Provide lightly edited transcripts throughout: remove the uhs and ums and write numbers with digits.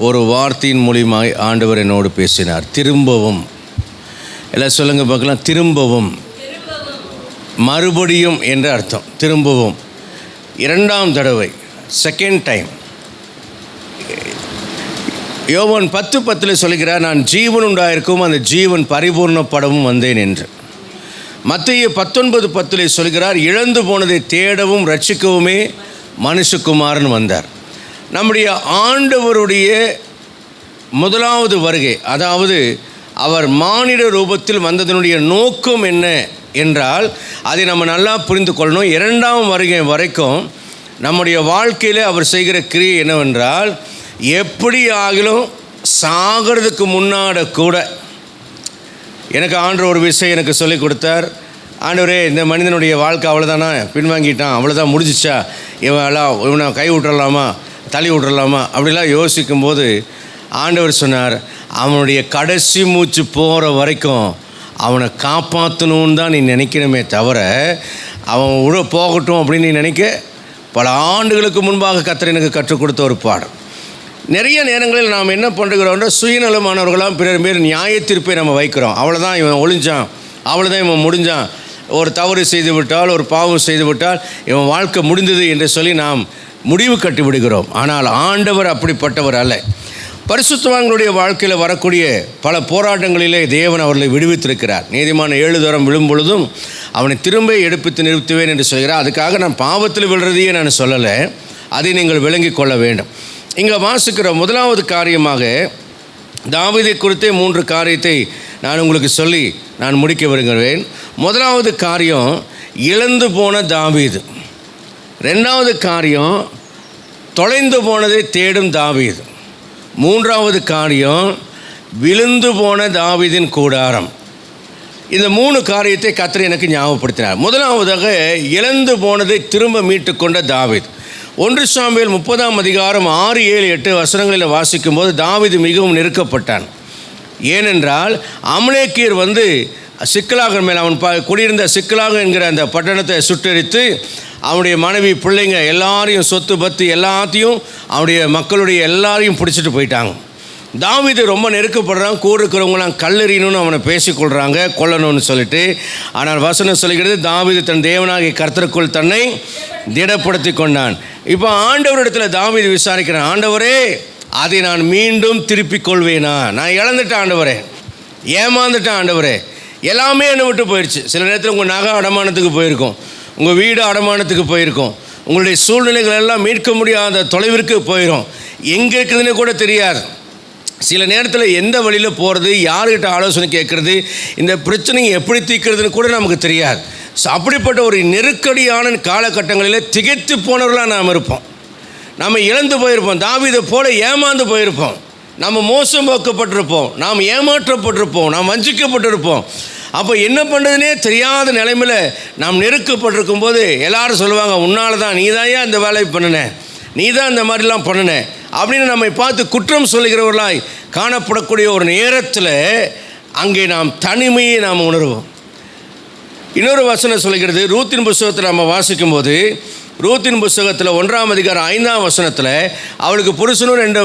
ஒரு வார்த்தையின் மூலியமாய் ஆண்டவர் என்னோடு பேசினார். திரும்பவும், எல்லாம் சொல்லுங்க பார்க்கலாம். திரும்பவும், மறுபடியும் என்ற அர்த்தம். திரும்பவும், இரண்டாம் தடவை, செகண்ட் டைம். யோவான் 10:10 சொல்கிறார், நான் ஜீவன் உண்டாயிருக்கும், அந்த ஜீவன் பரிபூர்ணப்படவும் வந்தேன் என்று. மத்தேயு 19:10 சொல்கிறார், இழந்து போனதை தேடவும் ரட்சிக்கவுமே மனுஷகுமாரன் வந்தார். நம்முடைய ஆண்டவருடைய முதலாவது வருகை, அதாவது அவர் மானிட ரூபத்தில் வந்ததனுடைய நோக்கம் என்ன என்றால் அதை நம்ம நல்லா புரிந்து கொள்ளணும். இரண்டாம் வருகை வரைக்கும் நம்முடைய வாழ்க்கையில் அவர் செய்கிற கிரியை என்னவென்றால், எப்படி ஆகிலும் சாகிறதுக்கு முன்னாடி கூட எனக்கு ஆண்டவர் ஒரு விஷயம் எனக்கு சொல்லிக் கொடுத்தார். ஆண்டவரே, இந்த மனிதனுடைய வாழ்க்கை அவ்வளோதானா, பின்வாங்கிட்டான், அவ்வளோதான், முடிஞ்சிச்சா, இவனை கை விட்டுறலாமா, தள்ளி விட்டுறலாமா அப்படிலாம் யோசிக்கும்போது ஆண்டவர் சொன்னார், அவனுடைய கடைசி மூச்சு போகிற வரைக்கும் அவனை காப்பாற்றணுன்னு தான் நீ நினைக்கணுமே தவிர அவன் போகட்டும் அப்படின்னு நீ நினைக்க. பல ஆண்டுகளுக்கு முன்பாக கர்த்தர் எனக்கு கற்றுக் கொடுத்த ஒரு பாடம். நிறைய நேரங்களில் நாம் என்ன பண்ணுறோம்னா, சுயநலமானவர்களாம் பிறர் மேல் நியாய தீர்ப்பை நம்ம வைக்கிறோம். அவ்வளோதான், இவன் ஒழிஞ்சான், அவ்வளோதான், இவன் முடிஞ்சான், ஒரு தவறு செய்து விட்டால், ஒரு பாவம் செய்து விட்டால் இவன் வாழ்க்கை முடிந்தது என்று சொல்லி நாம் முடிவு கட்டி விடுகிறோம். ஆனால் ஆண்டவர் அப்படிப்பட்டவர் அல்ல. பரிசுத்தவான்களுடைய வாழ்க்கையில் வரக்கூடிய பல போராட்டங்களிலே தேவன் அவர்களை விடுவித்திருக்கிறார். நீதிமான் 7 தரம் விழும் பொழுதும் அவனை திரும்ப எடுப்பித்து நிறுத்துவேன் என்று சொல்கிறார். அதுக்காக நான் பாவத்தில் விழுறதையே நான் சொல்லலை, அதை நீங்கள் விளங்கி கொள்ள வேண்டும். இங்கே வாசிக்கிற முதலாவது காரியமாக தாவீதை குறித்தே 3 காரியத்தை நான் உங்களுக்கு சொல்லி நான் முடிக்க விரும்புகிறேன். முதலாவது காரியம், இழந்து போன தாவீது. ரெண்டாவது காரியம், தொலைந்து போனதை தேடும் தாவீது. மூன்றாவது காரியம், விழுந்து போன தாவீதின் கூடாரம். இந்த 3 காரியத்தை கர்த்தர் எனக்கு ஞாபகப்படுத்தினார். முதலாவதாக, இழந்து போனதை திரும்ப மீட்டு கொண்ட தாவீது. 1 சாமுவேல் 30 6, 7, 8 வசனங்களில் வாசிக்கும்போது தாவீது மிகவும் நெருக்கப்பட்டான். ஏனென்றால் அமலேக்கியர் வந்து சிக்கலாக மேல் அவன் குடியிருந்த சிக்கலாக என்கிற அந்த பட்டணத்தை சுட்டரித்து அவனுடைய மனைவி, பிள்ளைங்க எல்லாரையும், சொத்து பத்து எல்லாத்தையும், அவனுடைய மக்களுடைய எல்லாரையும் பிடிச்சிட்டு போயிட்டாங்க. தாவீது ரொம்ப நெருக்கப்படுறான். கூட இருக்கிறவங்களாம் கல்லெறியணும்னு அவனை பேசிக்கொள்கிறாங்க, கொல்லணும்னு சொல்லிட்டு. ஆனால் வசனம் சொல்கிறது, தாவீது தன் தேவனாகிய கர்த்தருக்குள் தன்னை திடப்படுத்தி கொண்டான். இப்போ ஆண்டவரிடத்தில் தாவீது விசாரிக்கிறான், ஆண்டவரே, அதை நான் மீண்டும் திருப்பிக் கொள்வேனா? நான் இழந்துட்டேன் ஆண்டவரே, ஏமாந்துட்டேன் ஆண்டவரே, எல்லாமே என்னை விட்டு போயிடுச்சு. சில நேரத்தில் உங்கள் நகை அடமானத்துக்கு போயிருக்கோம், உங்கள் வீடு அடமானத்துக்கு போயிருக்கோம், உங்களுடைய சூழ்நிலைகள் எல்லாம் மீட்க முடியாத தொலைவிற்கு போயிடும், எங்கே இருக்குதுன்னு கூட தெரியாது. சில நேரத்தில் எந்த வழியில் போகிறது, யார்கிட்ட ஆலோசனை கேட்குறது, இந்த பிரச்சனையை எப்படி தீர்க்கிறதுன்னு கூட நமக்கு தெரியாது. அப்படிப்பட்ட ஒரு நெருக்கடியான காலகட்டங்களில் திகைத்து போனவர்களாக நாம் இருப்போம். நம்ம இழந்து போயிருப்போம், தாவீதை போல ஏமாந்து போயிருப்போம், நம்ம மோசம் போக்கப்பட்டிருப்போம், நாம் ஏமாற்றப்பட்டிருப்போம், நாம் வஞ்சிக்கப்பட்டிருப்போம். அப்போ என்ன பண்ணுறதுனே தெரியாத நிலைமையில் நாம் நெருக்கப்பட்டிருக்கும் போது எல்லாரும் சொல்லுவாங்க, உன்னால் தான், நீ தான் ஏன் இந்த வேலையை பண்ணின, நீ தான் இந்த மாதிரிலாம் பண்ணின அப்படின்னு நம்மை பார்த்து குற்றம் சொல்லுகிறவர்களாய் காணப்படக்கூடிய ஒரு நேரத்தில் அங்கே நாம் தனிமையை நாம் உணர்வோம். இன்னொரு வசனம் சொல்லுகிறது, ரூத்தின் புஸ்தகத்தில் நம்ம வாசிக்கும்போது, ரூத்தின் புஸ்தகத்தில் 1 அதிகாரம் 5 வசனத்தில் அவளுக்கு புருஷனும் 2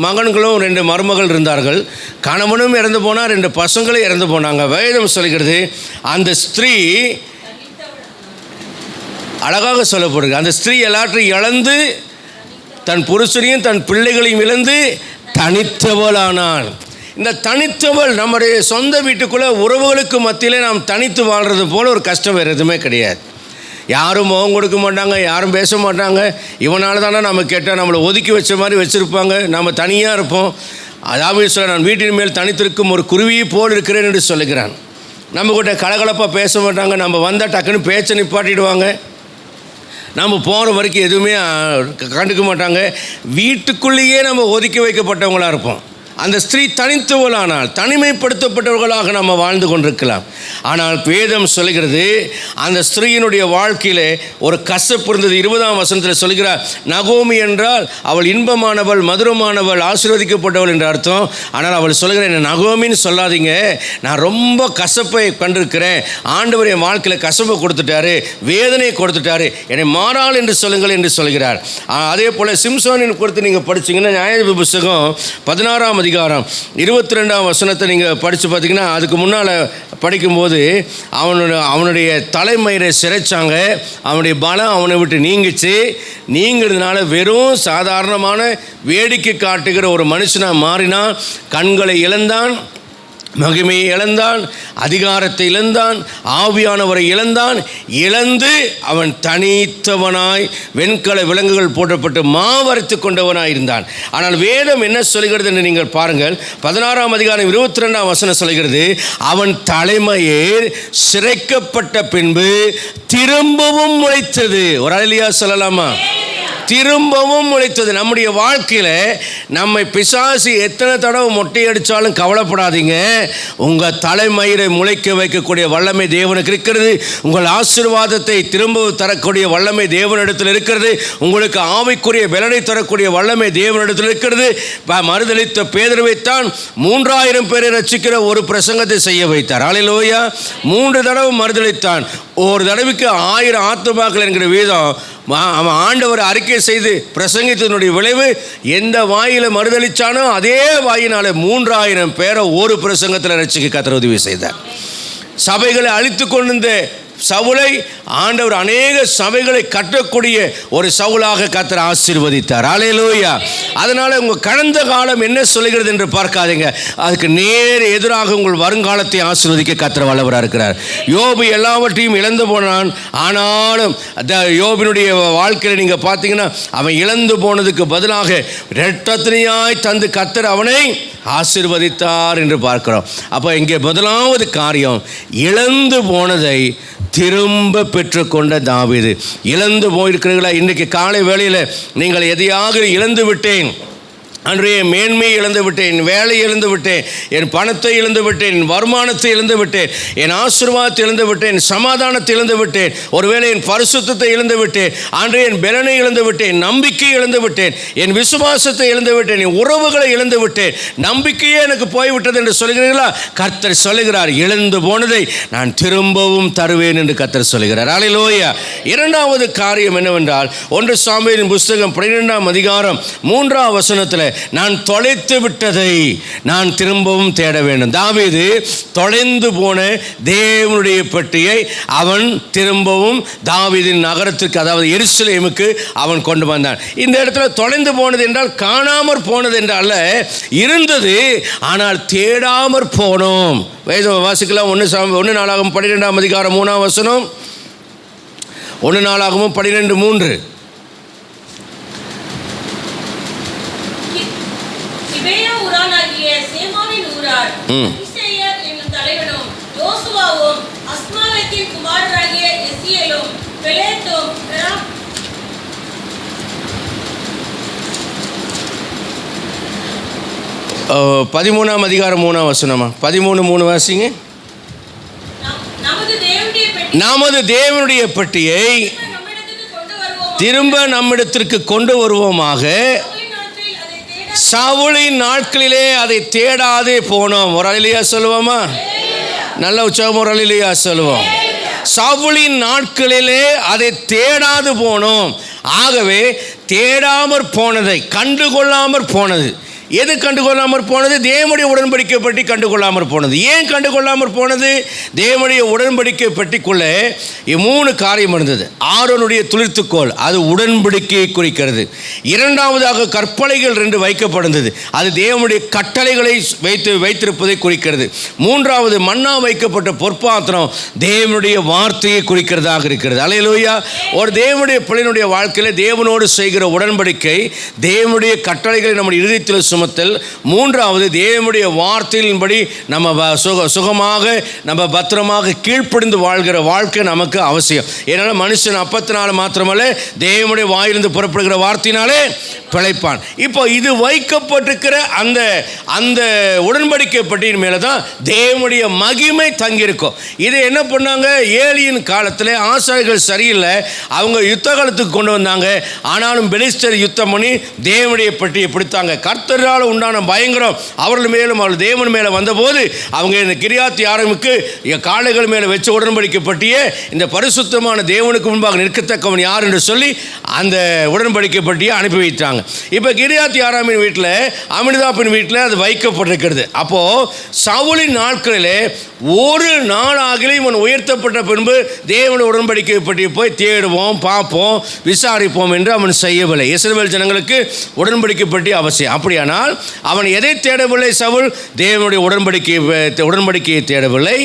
மகன்களும் 2 மருமகள் இருந்தார்கள். கணவனும் இறந்து போனார், 2 பசங்களும் இறந்து போனாங்க. வேதம் சொல்கிறது, அந்த ஸ்திரீ அழகாக சொல்லப்படுது, அந்த ஸ்திரீ எல்லாற்றையும் இழந்து தன் புருஷனையும் தன் பிள்ளைகளையும் இழந்து தனித்தவளானாள். இந்த தனித்தவள் நம்முடைய சொந்த வீட்டுக்குள்ளே உறவுகளுக்கு மத்தியில் நாம் தனித்து வாழ்கிறது போல் ஒரு கஷ்டம் வேறு எதுவுமே கிடையாது. யாரும் முகம் கொடுக்க மாட்டாங்க, யாரும் பேச மாட்டாங்க. இவனால தானே நம்ம கேட்டால் நம்மளை ஒதுக்கி வச்ச மாதிரி வச்சுருப்பாங்க, நம்ம தனியாக இருப்போம். அதாவது சொல்ல, நான் வீட்டின் மேல் தனித்திருக்கும் ஒரு குருவியை போல் இருக்கிறேன் என்று சொல்லுகிறான். நம்ம கிட்ட கலகலப்பாக பேச மாட்டாங்க, நம்ம வந்தால் டக்குன்னு பேச்சை நிப்பாட்டிடுவாங்க, நம்ம போகிற வரைக்கும் எதுவுமே கண்டுக்க மாட்டாங்க. வீட்டுக்குள்ளேயே நம்ம ஒதுக்கி வைக்கப்பட்டவங்களாக இருப்போம். அந்த ஸ்திரீ தனித்தவளானால் தனிமைப்படுத்தப்பட்டவர்களாக நம்ம வாழ்ந்து கொண்டிருக்கலாம். ஆனால் வேதம் சொல்கிறது அந்த ஸ்திரீயினுடைய வாழ்க்கையில் ஒரு கசப்பு இருந்தது. 20ஆம் வசனத்தில் சொல்கிறார், நகோமி என்றால் அவள் இன்பமானவள், மதுரமானவள், ஆசீர்வதிக்கப்பட்டவள் என்ற அர்த்தம். ஆனால் அவள் சொல்கிறேன், என்ன நகோமின்னு சொல்லாதீங்க, நான் ரொம்ப கசப்பை கண்டிருக்கிறேன், ஆண்டவர் என் வாழ்க்கையில் கசப்பை கொடுத்துட்டாரு, வேதனை கொடுத்துட்டாரு, என்னை மாறாள் என்று சொல்லுங்கள் என்று சொல்கிறார். அதே போல் சிம்சோனின் குறித்து நீங்கள் படிச்சிங்கன்னா நியாயாதிபதி புஸ்தகம் 16ஆம் அதிகாரம் 22ஆம் வசனத்தை நீங்கள் படித்து பார்த்தீங்கன்னா, அதுக்கு முன்னால் படிக்கும்போது அவனுடைய தலைமயிரை சிறைச்சாங்க, அவனுடைய பலம் அவனை விட்டு நீங்கிறதுனால வெறும் சாதாரணமான வேடிக்கை காட்டுகிற ஒரு மனுஷனாக மாறினான். கண்களை இழந்தான், மகிமையை இழந்தான், அதிகாரத்தை இழந்தான், ஆவியானவரை இழந்து அவன் தனித்தவனாய் வெண்கல விலங்குகள் போட்டப்பட்டு மாவரைத்து கொண்டவனாய் இருந்தான். ஆனால் வேதம் என்ன சொல்கிறது என்று நீங்கள் பாருங்கள். 16ஆம் அதிகாரம் 22ஆம் வசனம் சொல்கிறது, அவன் தலைமையே சிரைக்கப்பட்ட பின்பு திரும்பவும் முளைத்தது. ஒரு அல்லேலூயா சொல்லலாமா? திரும்பவும் முளைத்தது. நம்முடைய வாழ்க்கையில் நம்மை பிசாசு எத்தனை தடவை மொட்டை அடித்தாலும் கவலைப்படாதீங்க. உங்கள் தலைமயிரை முளைக்க வைக்கக்கூடிய வல்லமை தேவனுக்கு இருக்கிறது. உங்கள் ஆசீர்வாதத்தை திரும்ப தரக்கூடிய வல்லமை தேவனிடத்தில் இருக்கிறது. உங்களுக்கு ஆவிக்குரிய பலனை தரக்கூடிய வல்லமை தேவனிடத்தில் இருக்கிறது. மறுதலித்த பேதுருவைத்தான் 3000 பேரை ரட்சிக்கிற ஒரு பிரசங்கத்தை செய்ய வைத்தார். அல்லேலூயா. 3 தடவை மறுதலித்தான். ஒரு தடவைக்கு 1000 ஆத்துமாக்கள் என்கிற வீதம் அவன் ஆண்டவர் அறிக்கை செய்து பிரசங்கித்தனுடைய விளைவு, எந்த வாயில மறுதளிச்சானோ அதே வாயினால 3000 பேரை ஒரு பிரசங்கத்தில் ரட்சிக்க கர்த்தர் உதவி செய்தார். சபைகளை அழித்து கொண்டிருந்த சவுலை ஆண்டவர் அநேக சபைகளை கட்டக்கூடிய ஒரு சவுலாக கர்த்தர் ஆசீர்வதித்தார். அல்லேலூயா. அதனால உங்கள் கடந்த காலம் என்ன சொல்லுகிறது என்று பார்க்காதீங்க, அதுக்கு நேர் எதிராக உங்கள் வருங்காலத்தை ஆசீர்வதிக்க கர்த்தர் வல்லவராக இருக்கிறார். யோபு எல்லாவற்றையும் இழந்து போனான். ஆனாலும் யோபினுடைய வாழ்க்கையில் நீங்கள் பார்த்தீங்கன்னா, அவன் இழந்து போனதுக்கு பதிலாக இரட்டத்தினையாய் தந்து கர்த்தர் அவனை ஆசீர்வதித்தார் என்று பார்க்கிறோம். அப்போ இங்கே முதலாவது காரியம், இழந்து போனதை திரும்ப பெற்றுக்கொண்ட தாவீது. இழந்து போயிருக்கிறீர்களா? இன்றைக்கு காலை வேளையில் நீங்கள் எதையாக இழந்து விட்டேன், அன்றைய மேன்மையை இழந்து விட்டேன், என் வேலையை இழந்து விட்டேன், என் பணத்தை இழந்து விட்டேன், என் வருமானத்தை இழந்து விட்டேன், என் ஆசீர்வாதத்தை இழந்து விட்டேன், என் சமாதானத்தை இழந்து விட்டேன், ஒருவேளை என் பரிசுத்தத்தை இழந்து விட்டேன், அன்றைய என் பலனை இழந்து விட்டேன், நம்பிக்கையை இழந்து விட்டேன், என் விசுவாசத்தை இழந்து விட்டேன், என் உறவுகளை இழந்து விட்டேன், நம்பிக்கையே எனக்கு போய்விட்டது என்று சொல்கிறீர்களா? கர்த்தர் சொல்லுகிறார், இழந்து போனதை நான் திரும்பவும் தருவேன் என்று கர்த்தர் சொல்லுகிறார். அல்லேலூயா. இரண்டாவது காரியம் என்னவென்றால், 1 சாமுவேலின் புஸ்தகம் 12ஆம் அதிகாரம் 3ஆம் வசனத்தில், நான் தொலைத்து விட்டதை நான் திரும்பவும் தேட வேண்டும். தாவீது தொலைந்து போன தேவனுடைய பெட்டியை அவன் திரும்பவும் தாவீதின் நகரத்திற்கு, அதாவது எருசலேமுக்கு அவன் கொண்டு வந்தான். இந்த இடத்துல தொலைந்து போனது என்றால் காணாமற் போனது என்றால் இருந்தது, ஆனால் தேடாமற் போனோம். வேதம் வாசிக்கலாம். 1 நாளாகமம் 12ஆம் அதிகாரம் 3ஆம் வசனம். 1 நாளாகமம் 12:3. பதிமூணாம் அதிகாரம் 3ஆம் வசனமா? 13:3 வாசிங்க. நமது தேவனுடைய பெட்டியை திரும்ப நம்மிடத்திற்கு கொண்டு வருவோமாக. சவுலின் நாட்களிலே அதை தேடாதே போனோம். ஒரு அல்லேலூயா சொல்லுவோமா? நல்ல உற்சாகம் ஒரு அல்லேலூயா சொல்லுவோம். சவுலின் நாட்களிலே அதை தேடாது போனோம். ஆகவே தேடாமற் போனதை கண்டுகொள்ளாமற் போனது. எது கண்டுகொள்ளாமற் போனது? தேவனுடைய உடன்படிக்கை பற்றி கண்டுகொள்ளாமற் போனது. ஏன் கண்டுகொள்ளாமற் போனது? தேவனுடைய உடன்படிக்கை பற்றிக்குள்ளே 3 காரியம் இருந்தது. ஆரோனுடைய துளிர்த்துக்கோள், அது உடன்படிக்கையை குறிக்கிறது. இரண்டாவதாக கற்பனைகள் 2 வைக்கப்படுகிறது, அது தேவனுடைய கட்டளைகளை வைத்திருப்பதை குறிக்கிறது. மூன்றாவது மன்னா வைக்கப்பட்ட பொற்பாத்திரம் தேவனுடைய வார்த்தையை குறிக்கிறதாக இருக்கிறது. அல்லேலூயா. ஒரு தேவனுடைய பிள்ளையினுடைய வாழ்க்கையில் தேவனோடு செய்கிற உடன்படிக்கை, தேவனுடைய கட்டளைகளை நம்முடைய இதயத்தில் சுமத்தல், மூன்றாவது தேவனுடைய வார்த்தையின்படி நம்ம சுகமாக நம்ம பத்திரமாக கீழ்ப்படிந்து வாழ்கிற வாழ்க்கை நமக்கு அவசியம். ஏன்னா மனுஷன் அப்பத்தினால மாத்திரமல்ல, தேவனுடைய வாயிலிருந்து புறப்படுகிற வார்த்தையினாலே பிழைப்பான். இப்போ இது வைக்கப்பட்டிருக்கிற அந்த அந்த உடன்படிக்கை பட்டியின் மேலே தான் தேவனுடைய மகிமை தங்கியிருக்கும். இதை என்ன பண்ணாங்க, ஏலியின் காலத்தில் ஆசாரிகள் சரியில்லை, அவங்க யுத்த காலத்துக்கு கொண்டு வந்தாங்க. ஆனாலும் பெலிஸ்தர் யுத்தம் பண்ணி தேவனுடைய பட்டியை பிடித்தாங்க. கர்த்தரால் உண்டான பயங்கரம் அவர்கள் மேலும் அவர்கள் தேவன் மேலே வந்தபோது அவங்க இந்த கிரியாத் யாரீமுக்கு காளைகள் மேலே வச்ச உடன்படிக்கை பட்டியை இந்த பரிசுத்தமான தேவனுக்கு முன்பாக நிற்கத்தக்கவன் யார் என்று சொல்லி அந்த உடன்படிக்கை பட்டியை அனுப்பி வைத்தாங்க. இப்போ கிரியாத் யாராமின் வீட்டில், அமினதாபின் வீட்டில் அது வைக்கப்பட்டிருக்கிறது. அப்போது சவுலின் நாட்களிலே ஒரு நாளாகவே இவன் உயர்த்தப்பட்ட பின்பு தேவனுடைய உடன்படிக்கை பற்றி போய் தேடுவோம், பார்ப்போம், விசாரிப்போம் என்று அவன் செய்யவில்லை. இஸ்ரவேல் ஜனங்களுக்கு உடன்படிக்கை பற்றி அவசியம். அப்படியானால் அவன் எதை தேடவில்லை? சவுல் தேவனுடைய உடன்படிக்கையை தேடவில்லை,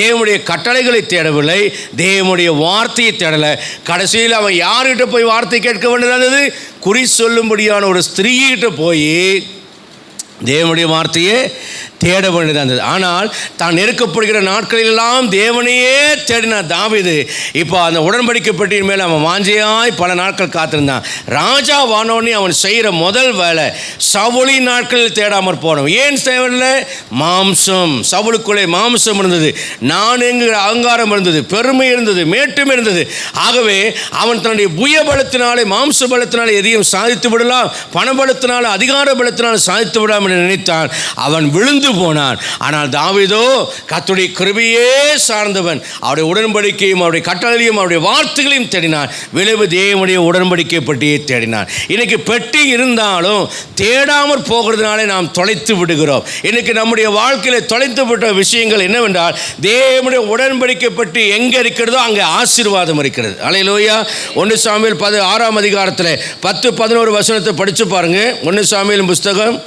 தேவனுடைய கட்டளைகளை தேடவில்லை, தேவனுடைய வார்த்தையை தேடலை. கடைசியில் அவன் யார்கிட்ட போய் வார்த்தை கேட்க வேண்டியது? குறி சொல்லும்படியான ஒரு ஸ்திரீகிட்ட போய் தேவனுடைய வார்த்தையே தேட வேண்டியதாக இருந்தது. ஆனால் தான் நெருக்கப்படுகிற நாட்களிலெல்லாம் தேவனையே தேடின தாவீது இப்போ அந்த உடன்படிக்கை பெட்டியின் மேலே அவன் வாஞ்சையாய் பல நாட்கள் காத்திருந்தான். ராஜா வானோடனே அவன் செய்கிற முதல் வேலை சவுலின் நாட்களில் தேடாமற் போனோம். ஏன் தேவையில்லை? மாம்சம், சவுலுக்குள்ளே மாம்சம் இருந்தது, நான் என்கிற அகங்காரம் இருந்தது, பெருமை இருந்தது, மேட்டும் இருந்தது. ஆகவே அவன் தன்னுடைய புய பலத்தினாலே, மாம்ச பலத்தினாலே எதையும் சாதித்து விடலாம், பண பலத்தினால, அதிகார பலத்தினால் சாதித்து விடாமல் நினைத்தான். அவன் விழுந்து போனான். ஆனால் தாவீதோ கர்த்தருடைய கிருபையே சார்ந்தவன். அவருடைய உடன்படிக்கையும் அவருடைய கட்டளையும் அவருடைய வார்த்தைகளையும் தேடினான். விளைவு தேவனுடைய உடன்படிக்கை பெட்டியை தேடினான். இன்னைக்கு பெட்டி இருந்தாலும் தேடாமற் போகிறதுனாலே நாம் தொலைத்து விடுகிறோம். இன்னைக்கு நம்முடைய வாழ்க்கையில் தொலைத்து விட்ட விஷயங்கள் என்னவென்றால், தேவனுடைய உடன்படிக்கை பெட்டி எங்கே இருக்கிறதோ அங்கே ஆசீர்வாதம் இருக்கிறது. அல்லேலூயா. 1 சாமுவேல் 6ஆம் அதிகாரத்தில் 10-11 வசனத்தை படித்து பாருங்க. 1 சாமுவேல் புஸ்தகம்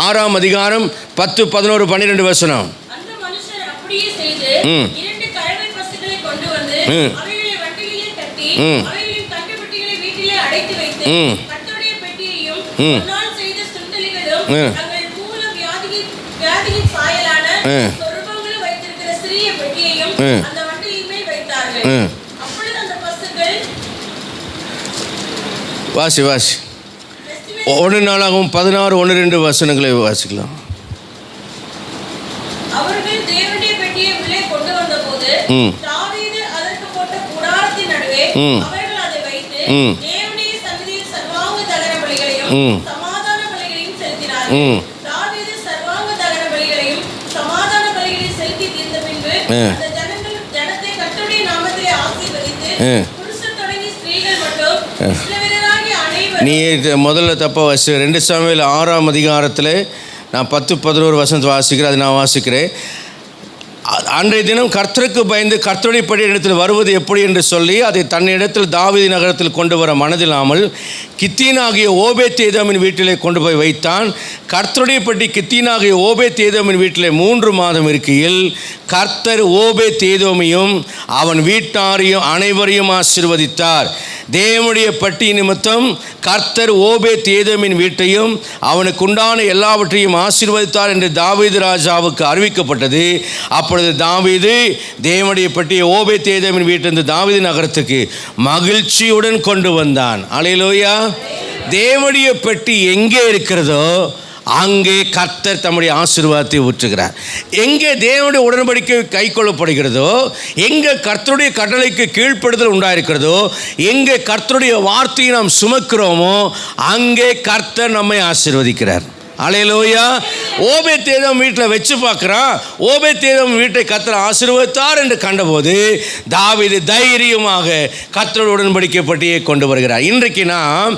6ஆம் அதிகாரம் 10, 11, 12 வசனம். அந்த மனுஷர் அப்படியே செய்து 2 கறவை பசுக்களை கொண்டு வந்து அவைகளை வண்டியிலே கட்டி அவைகளின் தட்டுப்பட்டிகளை வீட்டிலே அடைத்து வைத்து கர்த்தருடைய பெட்டியையும் பொன்னால் செய்த சுண்டலிகளும் தங்கள் மூல வியாதியின் சாயலான சொருபங்களை வைத்திருக்கிற சிறிய பெட்டியையும் அந்த வண்டியின் மேல் வைத்தார்கள். அப்பொழுது அந்த பசுக்கள் வாசி 1 நாளாகவும் 16, 1-2 வசனங்களை வாசிக்கலாம். அவர்கள் தேவனுடைய பெட்டியை உள்ளே கொண்டு வந்தபோது தாவீது அதற்கு போட்ட கூடாரத்தின் நடுவே அவர்கள் அதை வைத்து தேவனுடைய சந்நிதியில் சர்வாங்க தகன பலிகளையும் சமாதான பலிகளையும் செலுத்தினார்கள். தாவீது சர்வாங்க தகன பலிகளையும் சமாதான பலிகளையும் செலுத்தி தீர்ந்த பின்பு அந்த ஜனத்தை கர்த்தருடைய நாமத்திலே ஆசீர்வதித்து புருஷர் தொடங்கி ஸ்திரீகள் மட்டும் இஸ்ரவேலராகிய அனைவரும். நீ முதல்ல தப்பாக வாசி. 2 சாமுவேல் 6ஆம் அதிகாரத்தில் நான் 10-11 வசனத்தை வாசிக்கிறேன். அது நான் வாசிக்கிறேன். அன்றைய தினம் கர்த்தருக்கு பயந்து கர்த்தருடைய படி இடத்தில் வருவது எப்படி என்று சொல்லி அதை தன்னிடத்தில் தாவீது நகரத்தில் கொண்டு வர மனதில்லாமல் கித்தீனாகிய ஓபேத்-ஏதோமின் வீட்டிலே கொண்டு போய் வைத்தான். கர்த்தருடைய படி கித்தீனாகிய ஓபேத்-ஏதோமின் வீட்டிலே 3 மாதம் இருக்கையில் கர்த்தர் ஓபேத்-ஏதோமையும் அவன் வீட்டாரையும் அனைவரையும் ஆசீர்வதித்தார். தேவனுடைய பட்டி நிமித்தம் கர்த்தர் ஓபேத்-ஏதோமின் வீட்டையும் அவனுக்கு உண்டான எல்லாவற்றையும் ஆசீர்வதித்தார் என்று தாவீது ராஜாவுக்கு அறிவிக்கப்பட்டது. அப்பொழுது தாவீது தேவனுடைய பட்டியை ஓபேத்-ஏதோமின் வீட்டிலிருந்து தாவீது நகரத்துக்கு மகிழ்ச்சியுடன் கொண்டு வந்தான். அல்லேலூயா. தேவனுடைய பெட்டி எங்கே இருக்கிறதோ அங்கே கர்த்தர் தம்முடைய ஆசீர்வாதத்தை ஊற்றுகிறார். எங்கே தேவனுடைய உடன்படிக்கை கை கொள்ளப்படுகிறதோ, எங்கே கர்த்தருடைய கட்டளைக்கு கீழ்ப்படுதல் உண்டாயிருக்கிறதோ, எங்கே கர்த்தருடைய வார்த்தையை நாம் சுமக்கிறோமோ அங்கே கர்த்தர் நம்மை ஆசீர்வதிக்கிறார். அல்லேலூயா. ஓபேத்-ஏதோம் வீட்டில் வச்சு பார்க்குறான். ஓபேத்-ஏதோம் வீட்டை கர்த்தர் ஆசீர்வதித்தார் என்று கண்டபோது தாவீது தைரியமாக கர்த்தருடைய உடன்படிக்கை பட்டியை கொண்டு வருகிறார். இன்றைக்கு நாம்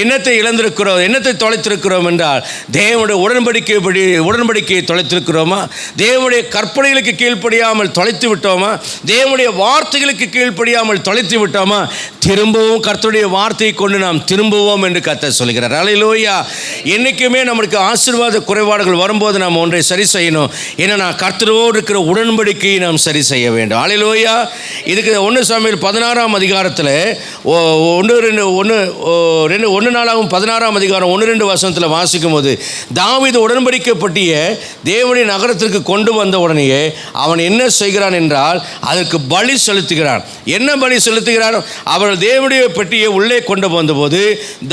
என்னத்தை இழந்திருக்கிறோம், என்னத்தை தொலைத்திருக்கிறோம் என்றால், தேவனுடைய உடன்படிக்கையை தொலைத்திருக்கிறோமா? தேவனுடைய கற்பனைகளுக்கு கீழ்ப்படியாமல் தொலைத்து விட்டோமா? தேவனுடைய வார்த்தைகளுக்கு கீழ்ப்படியாமல் தொலைத்து விட்டோமா? திரும்பவும் கர்த்தருடைய வார்த்தையை கொண்டு நாம் திரும்புவோம் என்று கர்த்தர் சொல்கிறார். அல்லேலூயா. என்றைக்குமே நம்மளுக்கு ஆசீர்வாத குறைபாடு குறைபாடுகள் வரும்போது நாம் ஒன்றை சரி செய்யணும். ஏன்னா கர்த்தரோடு இருக்கிற உடன்படிக்கையை நாம் சரி செய்ய வேண்டும். அல்லேலூயா. இதுக்கு 1 சாமுவேல் 16ஆம் அதிகாரத்தில் 1 நாளாகவும் 16ஆம் அதிகாரம் 1-2 வசனத்தில் வாசிக்கும் போது தாவீது உடன்படிக்கை பட்டிய தேவனுடைய நகரத்திற்கு கொண்டு வந்த உடனேயே அவன் என்ன செய்கிறான் என்றால் அதற்கு பலி செலுத்துகிறான். என்ன பலி செலுத்துகிறான்? அவர்கள் தேவனுடைய பெட்டியை உள்ளே கொண்டு வந்தபோது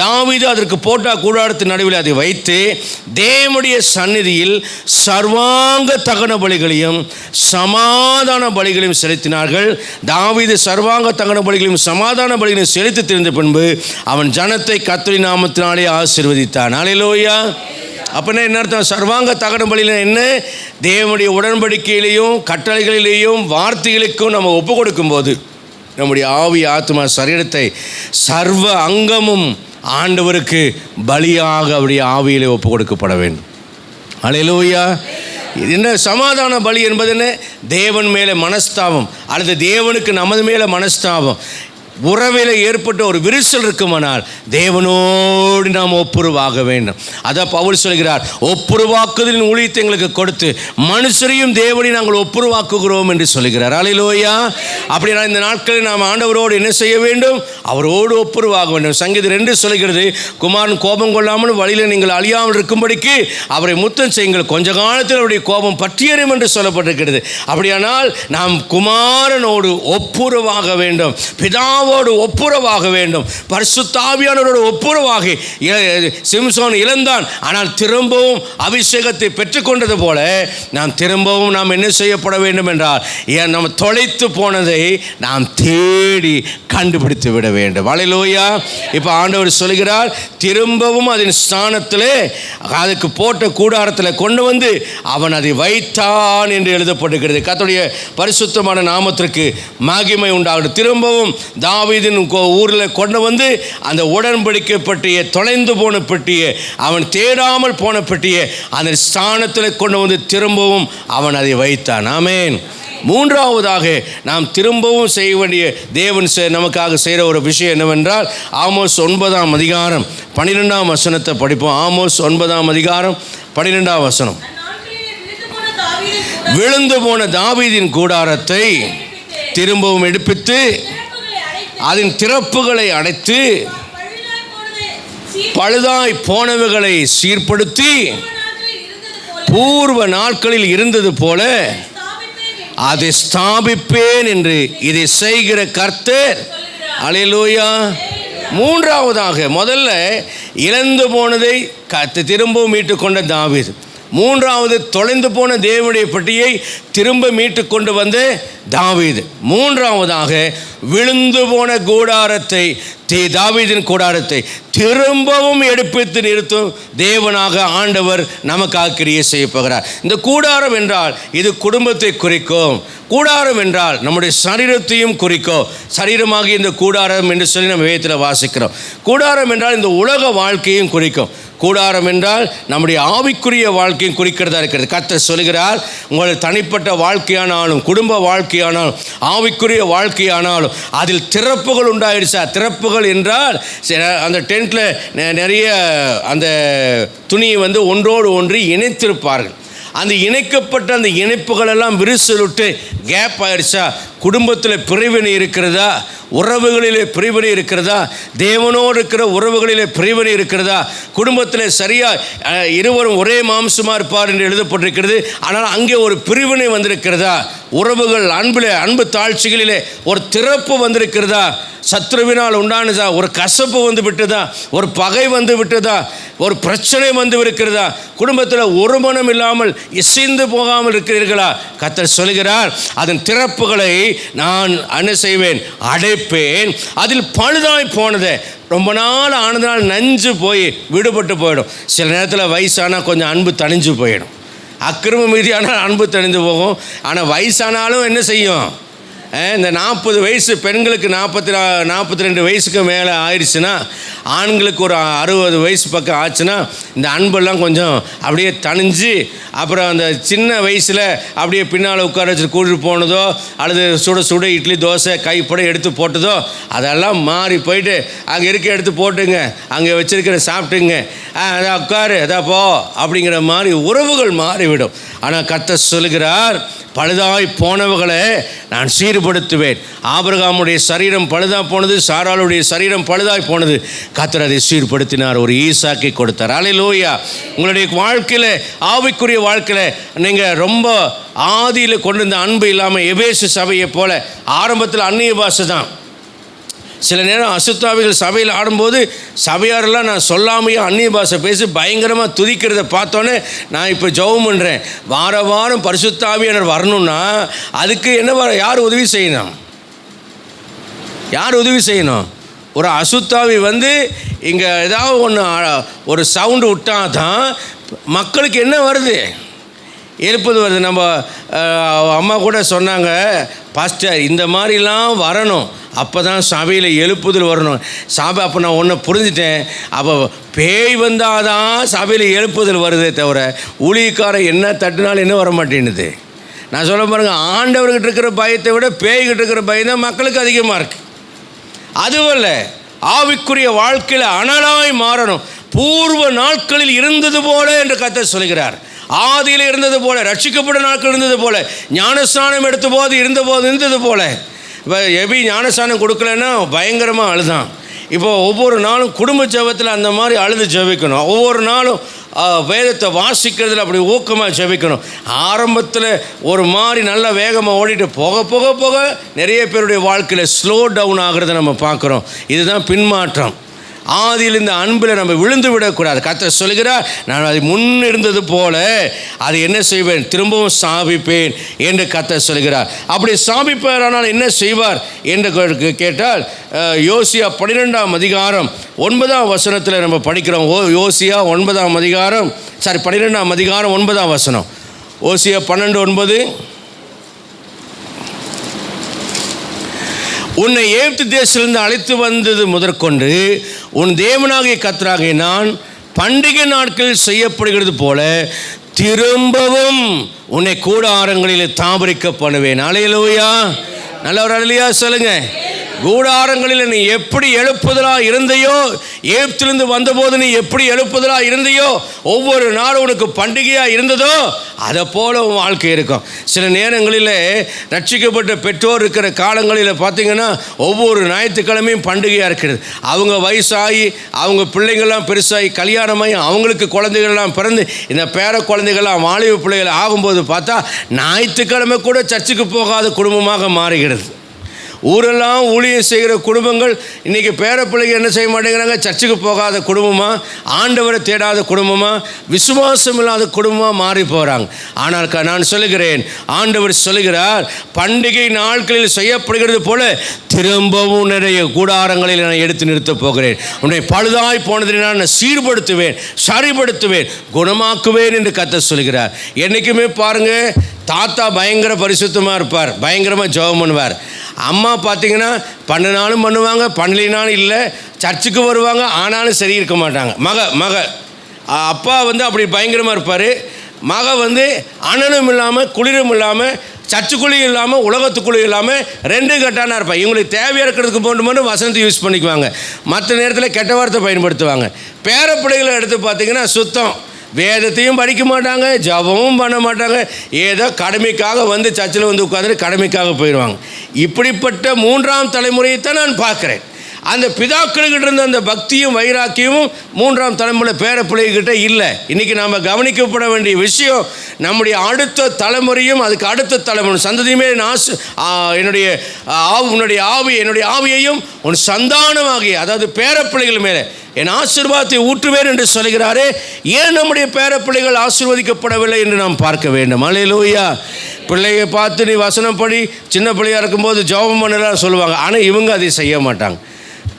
தாவீது அதற்கு போட்டா கூடாரத்தின் நடுவில் அதை வைத்து தேவனுடைய சந்நிதியில் சர்வாங்க தகன பலிகளையும் சமாதான பலிகளையும் செலுத்தினார்கள். தாவீது சர்வாங்க தகன பலிகளையும் சமாதான பலிகளையும் செலுத்தி தெரிந்த பின்பு அவன் ஜனத்தை கர்த்தரின் நாமத்தினாலே ஆசீர்வதித்தான். அல்லேலூயா. அப்படின்னா என்ன அர்த்தம்? சர்வாங்க தகன பலியில் என்ன? தேவனுடைய உடன்படிக்கையிலையும் கட்டளைகளிலேயும் வார்த்தைகளுக்கும் நம்ம ஒப்பு கொடுக்கும்போது நம்முடைய ஆவி ஆத்மா சரீரத்தை சர்வ அங்கமும் ஆண்டவருக்கு பலியாக அவருடைய ஆவியிலே ஒப்பு கொடுக்கப்பட வேண்டும். அல்லேலூயா. என்ன சமாதான பலி என்பது என்ன? தேவன் மேலே மனஸ்தாபம் அல்லது தேவனுக்கு நமது மேலே மனஸ்தாபம், உறவில் ஏற்பட்ட ஒரு விரிசல் இருக்குமானால் தேவனோடு நாம் ஒப்புரவாக வேண்டும். அதான் பவுல் சொல்கிறார், ஒப்புரவாக்குதலின் ஊழியத்தை எங்களுக்கு கொடுத்து மனுஷரையும் தேவனை நாங்கள் ஒப்புரவாக்குகிறோம் என்று சொல்கிறார். அல்லேலூயா. அப்படின்னா இந்த நாட்களில் நாம் ஆண்டவரோடு என்ன செய்ய வேண்டும்? அவரோடு ஒப்புரவாக வேண்டும். சங்கீதம் 2 சொல்கிறது, குமாரன் கோபம் கொள்ளாமல் வழியில் நீங்கள் அழியாமல் இருக்கும்படிக்கு அவரை முத்தம் செய்யுங்கள், கொஞ்ச காலத்தில் அவருடைய கோபம் பற்றியறியும் என்று சொல்லப்பட்டிருக்கிறது. அப்படியானால் நாம் குமாரனோடு ஒப்புரவாக வேண்டும், பிதாவோடு ஒப்புரவாக வேண்டும், பரிசுத்த ஆவியானவரோடு ஒப்புரவாகி. சிம்சோன் இழந்தான், ஆனால் திரும்பவும் அபிஷேகத்தை பெற்றுக்கொண்டது போல நாம் திரும்பவும் நாம் என்ன செய்யப்பட வேண்டும் என்றால் நம்ம தொலைத்து போனதை நாம் தேடி கண்டுபிடித்து விட வேண்டும். அல்லேலூயா. இப்போ ஆண்டவர் சொல்கிறார், திரும்பவும் அதன் ஸ்தானத்திலே அதுக்கு போட்ட கூடாரத்தில் கொண்டு வந்து அவன் அதை வைத்தான் என்று எழுதப்பட்டிருக்கிறது. கர்த்தருடைய பரிசுத்தமான நாமத்திற்கு மகிமை உண்டாகட்டும். திரும்பவும் தாவீதின் ஊரில் கொண்டு வந்து அந்த உடன்படிக்கை பெட்டியை, தொலைந்து போன பெட்டியை, அவன் தேடாமல் போன பெட்டியை அந்த ஸ்தானத்தில் கொண்டு வந்து திரும்பவும் அவன் அதை வைத்தான். ஆமென். மூன்றாவதாக நாம் திரும்பவும் செய்ய வேண்டிய தேவன் நமக்காக செய்கிற ஒரு விஷயம் என்னவென்றால் ஆமோஸ் 9ஆம் அதிகாரம் 12ஆம் வசனத்தை படிப்போம். ஆமோஸ் 9ஆம் அதிகாரம் 12ஆம் வசனம். விழுந்து போன தாவீதின் கூடாரத்தை திரும்பவும் எடுப்பித்து அதன் திறப்புகளை அடைத்து பழுதாய் போனவைகளை சீர்படுத்தி பூர்வ நாட்களில் இருந்தது போல அதை ஸ்தாபிப்பேன் என்று இதை செய்கிற கர்த்தர். அல்லேலூயா. மூன்றாவதாக, முதல்ல இழந்து போனதை திரும்பவும் மீட்டுக்கொண்ட தாவீது. மூன்றாவது, தொலைந்து போன தேவனுடைய பெட்டியை திரும்ப மீட்டு கொண்டு வந்த தாவீது. மூன்றாவதாக, விழுந்து போன கூடாரத்தை, தாவீதின் கூடாரத்தை திரும்பவும் எடுப்பித்து நிறுத்தும் தேவனாக ஆண்டவர் நமக்காக கிரியை செய்ய போகிறார். இந்த கூடாரம் என்றால் இது குடும்பத்தை குறிக்கும். கூடாரம் என்றால் நம்முடைய சரீரத்தையும் குறிக்கும். சரீரமாகிய இந்த கூடாரம் என்று சொல்லி நம்ம வேதத்தில் வாசிக்கிறோம். கூடாரம் என்றால் இந்த உலக வாழ்க்கையும் குறிக்கும். கூடாரம் என்றால் நம்முடைய ஆவிக்குரிய வாழ்க்கையும் குறிக்கிறதா இருக்கிறது. கர்த்தர் சொல்கிறார், உங்கள் தனிப்பட்ட வாழ்க்கையானாலும் குடும்ப வாழ்க்கையானாலும் ஆவிக்குரிய வாழ்க்கையானாலும் அதில் திறப்புகள் உண்டாயிடுச்சா? திறப்புகள் என்றால் அந்த டென்ட்டில் நிறைய அந்த துணியை வந்து ஒன்றோடு ஒன்று இணைத்திருப்பார்கள். அந்த இணைக்கப்பட்ட அந்த இணைப்புகளெல்லாம் விரிசலுட்டு கேப் ஆயிடுச்சா? குடும்பத்தில் பிரிவினை இருக்கிறதா? உறவுகளிலே பிரிவினை இருக்கிறதா? தேவனோடு இருக்கிற உறவுகளிலே பிரிவினை இருக்கிறதா? குடும்பத்தில் சரியாக இருவரும் ஒரே மாம்சமாக இருப்பார் என்று எழுதப்பட்டிருக்கிறது. ஆனால் அங்கே ஒரு பிரிவினை வந்திருக்கிறதா? உறவுகள் அன்பு தாழ்ச்சிகளிலே ஒரு திறப்பு வந்திருக்கிறதா? சத்ருவினால் உண்டானதா? ஒரு கசப்பு வந்து விட்டதா? ஒரு பகை வந்து விட்டதா? ஒரு பிரச்சனை வந்து இருக்கிறதா? குடும்பத்தில் ஒரு மனம் இல்லாமல் இசைந்து போகாமல் இருக்கிறீர்களா? கர்த்தர் சொல்கிறார், அதன் திறப்புகளை நான் என்ன செய்வேன்? அடைப்பேன். அதில் பழுதாய் போனதை, ரொம்ப நாள் ஆனதுனால் நஞ்சு போய் விடுபட்டு போயிடும். சில நேரத்தில் வயசானால் கொஞ்சம் அன்பு தணிஞ்சு போயிடும். அக்கிரம மீதியானால் அன்பு தணிந்து போகும். ஆனால் வயசானாலும் என்ன செய்யும்? இந்த 40 வயசு பெண்களுக்கு 42 வயசுக்கு மேலே ஆயிடுச்சுன்னா, ஆண்களுக்கு ஒரு 60 வயசு பக்கம் ஆச்சுன்னா இந்த அன்பெல்லாம் கொஞ்சம் அப்படியே தணிஞ்சு, அப்புறம் அந்த சின்ன வயசில் அப்படியே பின்னால் உட்கார வச்சு கூட்டிட்டு போனதோ அல்லது சுட சுட இட்லி தோசை கைப்பட எடுத்து போட்டதோ அதெல்லாம் மாறி போயிட்டு அங்கே இருக்க எடுத்து போட்டுங்க, அங்கே வச்சுருக்கிற சாப்பிட்டுங்க, அதான் உட்காரு அதான் போ அப்படிங்கிற மாதிரி உறவுகள் மாறிவிடும். ஆனால் கர்த்தர் சொல்கிறார், பழுதாய் போனவர்களை நான் சீர்படுத்துவேன். ஆபிரகாமுடைய சரீரம் பழுதாக போனது, சாராளுடைய சரீரம் பழுதாய் போனது. கர்த்தர் அதை சீர்படுத்தினார், ஒரு ஈசாக்கை கொடுத்தார். அல்லேலூயா. உங்களுடைய வாழ்க்கையில், ஆவிக்குரிய வாழ்க்கையில் நீங்கள் ரொம்ப ஆதியில் கொண்டு வந்த அன்பு இல்லாமல் எபேசு சபையை போல ஆரம்பத்தில் அந்நிய பாஷை தான். சில நேரம் அசுத்தாவிகள் சபையில் ஆடும்போது சபையாரெல்லாம் நான் சொல்லாமையே அந்நிய பாஷை பேசி பயங்கரமாக துதிக்கிறத பார்த்தோன்னே நான் இப்போ ஜெபம் பண்ணுறேன், வாரம் பரிசுத்தாவியானவர் வரணும்னா அதுக்கு என்ன யார் உதவி செய்யணும்? யார் உதவி செய்யணும்? ஒரு அசுத்தாவி வந்து இங்கே ஏதாவது ஒன்று ஒரு சவுண்டு விட்டால் தான் மக்களுக்கு என்ன வருது, எழுப்புது வருது. நம்ம அம்மா கூட சொன்னாங்க, பாஸ்டர் இந்த மாதிரிலாம் வரணும், அப்போ தான் சபையில் எழுப்புதல் வரணும். சபை அப்போ நான் ஒன்று புரிஞ்சுட்டேன், அப்போ பேய் வந்தால் தான் சபையில் எழுப்புதல் வருதே தவிர ஊழியக்காரன் என்ன தட்டினாலும் என்ன வர மாட்டேன்னுது. நான் சொல்ல பாருங்க, ஆண்டவர்கிட்ட இருக்கிற பயத்தை விட பேய்கிட்ட இருக்கிற பயம் தான் மக்களுக்கு அதிகமாக இருக்குது. அதுவல்ல, ஆவிக்குரிய வாழ்க்கையில் அனலாய் மாறணும். பூர்வ நாட்களில் இருந்தது போல என்று கர்த்தர் சொல்கிறார். ஆதியில் இருந்தது போல, ரட்சிக்கப்பட்ட நாட்கள் இருந்தது போல, ஞானஸ்நானம் எடுத்த போது இருந்தது போல. இப்போ எபி ஞானஸ்நானம் கொடுக்கலன்னா பயங்கரமாக அழுதான். இப்போ ஒவ்வொரு நாளும் குடும்ப ஜெபத்தில் அந்த மாதிரி அழுது ஜெபிக்கணும். ஒவ்வொரு நாளும் வேதத்தை வாசிக்கிறதுல அப்படி ஊக்கமாக ஜெபிக்கணும். ஆரம்பத்தில் ஒரு மாதிரி நல்ல வேகமாக ஓடிட்டு போக போக போக நிறைய பேருடைய வாழ்க்கையில் ஸ்லோ டவுன் ஆகிறத நம்ம பார்க்குறோம். இதுதான் பின்மாற்றம். ஆதியில் இந்த அன்பில் நம்ம விழுந்து விடக்கூடாது. கர்த்தர் சொல்கிறார், நான் அது முன் இருந்தது போல அது என்ன செய்வேன், திரும்பவும் ஸ்தாபிப்பேன் என்று கர்த்தர் சொல்கிறார். அப்படி ஸ்தாபிப்பாரானால் என்ன செய்வார் என்று கேட்டால், யோசியா 12ஆம் அதிகாரம் 9ஆம் வசனத்தில் நம்ம படிக்கிறோம். யோசியா 9ஆம் அதிகாரம் 12ஆம் அதிகாரம் 9ஆம் வசனம். ஓசியா 12:9, உன்னை எகிப்து தேசத்திலிருந்து அழைத்து வந்தது முதற்கொண்டு உன் தேவனாகிய கர்த்தராகிய நான் பண்டிகை நாட்களில் செய்யப்படுகிறது போல திரும்பவும் உன்னை கூடாரங்களில் தாபரிக்க பண்ணுவேன். அல்லேலூயா. நல்ல ஒரு அல்லேலூயா சொல்லுங்க. கூடாரங்களில் நீ எப்படி எழுப்புதலாக இருந்தையோ, எகிப்திலிருந்து வந்தபோது நீ எப்படி எழுப்புதலாக இருந்தையோ, ஒவ்வொரு நாளும் உனக்கு பண்டிகையாக இருந்ததோ அதை போல உன் வாழ்க்கை இருக்கும். சில நேரங்களில் ரட்சிக்கப்பட்ட பெற்றோர் இருக்கிற காலங்களில் பார்த்திங்கன்னா ஒவ்வொரு ஞாயிற்றுக்கிழமையும் பண்டிகையாக இருக்கிறது. அவங்க வயசாகி அவங்க பிள்ளைங்கள்லாம் பெருசாகி கல்யாணமாகி அவங்களுக்கு குழந்தைகள்லாம் பிறந்து இந்த பேர குழந்தைகள்லாம் வாலிப பிள்ளைகள் ஆகும்போது பார்த்தா ஞாயிற்றுக்கிழமை கூட சர்ச்சுக்கு போகாத குடும்பமாக மாறுகிறது. ஊரெல்லாம் ஊழியம் செய்கிற குடும்பங்கள் இன்றைக்கி பேர பிள்ளைங்க என்ன செய்ய மாட்டேங்கிறாங்க, சர்ச்சுக்கு போகாத குடும்பமாக, ஆண்டவரை தேடாத குடும்பமாக, விசுவாசம் இல்லாத குடும்பமாக மாறி போகிறாங்க. ஆனால் நான் சொல்லுகிறேன், ஆண்டவர் சொல்லுகிறார், பண்டிகை நாட்களில் செய்யப்படுகிறது போல திரும்பவும் நிறைய கூடாரங்களில் நான் எடுத்து நிறுத்தப் போகிறேன். உன்னை பழுதாய் போனதை நான் சீர்படுத்துவேன், சரிபடுத்துவேன், குணமாக்குவேன் என்று கர்த்தர் சொல்கிறார். என்றைக்குமே பாருங்கள், தாத்தா பயங்கர பரிசுத்தமாக இருப்பார், பயங்கரமாக ஜெபம் பண்ணுவார். அம்மா பார்த்திங்கன்னா பண்ணினாலும் பண்ணுவாங்க, பண்ணலினாலும் இல்லை, சர்ச்சுக்கு வருவாங்க, ஆனாலும் சரி இருக்க மாட்டாங்க. மக அப்பா வந்து அப்படி பயங்கரமாக இருப்பார். மக வந்து அனலும் இல்லாமல் குளிரும் இல்லாமல், சர்ச்சுக்குள்ளேயும் இல்லாமல் உலகத்துக்குள்ளேயும் இல்லாமல் ரெண்டும் கட்டானா இருப்பாங்க. இவங்களுக்கு தேவையாக இருக்கிறதுக்கு மட்டும் வசனத்தை யூஸ் பண்ணிக்குவாங்க, மற்ற நேரத்தில் கெட்ட வார்த்தை பயன்படுத்துவாங்க. பேர பிள்ளைகளை எடுத்து பார்த்திங்கன்னா சுத்தம், வேதத்தையும் படிக்க மாட்டாங்க, ஜபமும் பண்ண மாட்டாங்க, ஏதோ கடமைக்காக வந்து சர்ச்சில் வந்து உட்காந்துட்டு கடமைக்காக போயிடுவாங்க. இப்படிப்பட்ட 3ஆம் தலைமுறையை தான் நான் பார்க்குறேன். அந்த பிதாக்களுக்கிட்ட இருந்த அந்த பக்தியும் வைராக்கியமும் 3ஆம் தலைமுறை பேர பிள்ளைகிட்ட இல்லை. இன்றைக்கி நாம் கவனிக்கப்பட வேண்டிய விஷயம், நம்முடைய அடுத்த தலைமுறையும் அதுக்கு அடுத்த தலைமுறை சந்ததியுமே என்னுடைய ஆவியையும் உன் சந்தானமாகிய, அதாவது பேர பிள்ளைகள் மேலே என் ஆசீர்வாதத்தை ஊற்றுவேன் என்று சொல்கிறாரே, ஏன் நம்முடைய பேர பிள்ளைகள் ஆசீர்வதிக்கப்படவில்லை என்று நாம் பார்க்க வேண்டும். அல்லேலூயா. பிள்ளையை பார்த்து நீ வசனம் படி, சின்ன பிள்ளையாக இருக்கும்போது ஜெபம் பண்ணலாம் சொல்லுவாங்க, ஆனால் இவங்க அதை செய்ய மாட்டாங்க.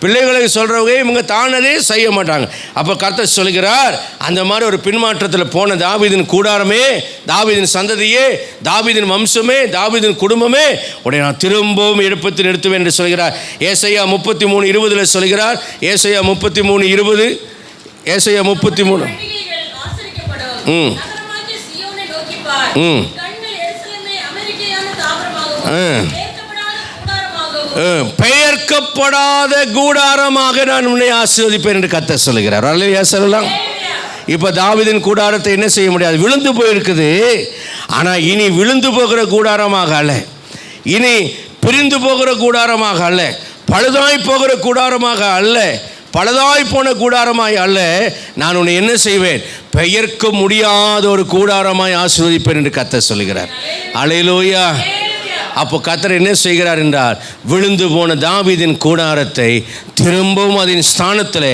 பிள்ளைகளுக்கு சொல்கிறவங்க இவங்க தானதே செய்ய மாட்டாங்க. அப்போ கர்த்தர் சொல்கிறார், அந்த மாதிரி ஒரு பின்மாற்றத்தில் போன தாவீதின் கூடாரமே, தாவீதின் சந்ததியே, தாவீதின் வம்சமே, தாவீதின் குடும்பமே உடைய நான் திரும்பவும் எடுப்பத்து நிறுத்துவேன் என்று சொல்கிறார். ஏசாயா 33:20 சொல்கிறார். ஏசாயா 33:20, ஏசாயா 33. பெயர்க்கப்படாத கூடாரமாக நான் உன்னை ஆசீர்வதிப்பேன் என்று கர்த்தர் சொல்கிறார். அல்லேலூயா சொல்லலாம். இப்போ தாவீதின் கூடாரத்தை என்ன செய்ய முடியாது, விழுந்து போயிருக்குது. ஆனால் இனி விழுந்து போகிற கூடாரமாக அல்ல, இனி பிரிந்து போகிற கூடாரமாக அல்ல, பழுதாய் போகிற கூடாரமாக அல்ல, பழுதாய் போன கூடாரமாய் அல்ல, நான் உன்னை என்ன செய்வேன், பெயர்க்க முடியாத ஒரு கூடாரமாய் ஆசீர்வதிப்பேன் என்று கர்த்தர் சொல்கிறார். அல்லேலூயா. அப்போ கர்த்தர் என்ன செய்கிறார் என்றால், விழுந்து போன தாவீதின் கூடாரத்தை திரும்பவும் அதன் ஸ்தானத்தில்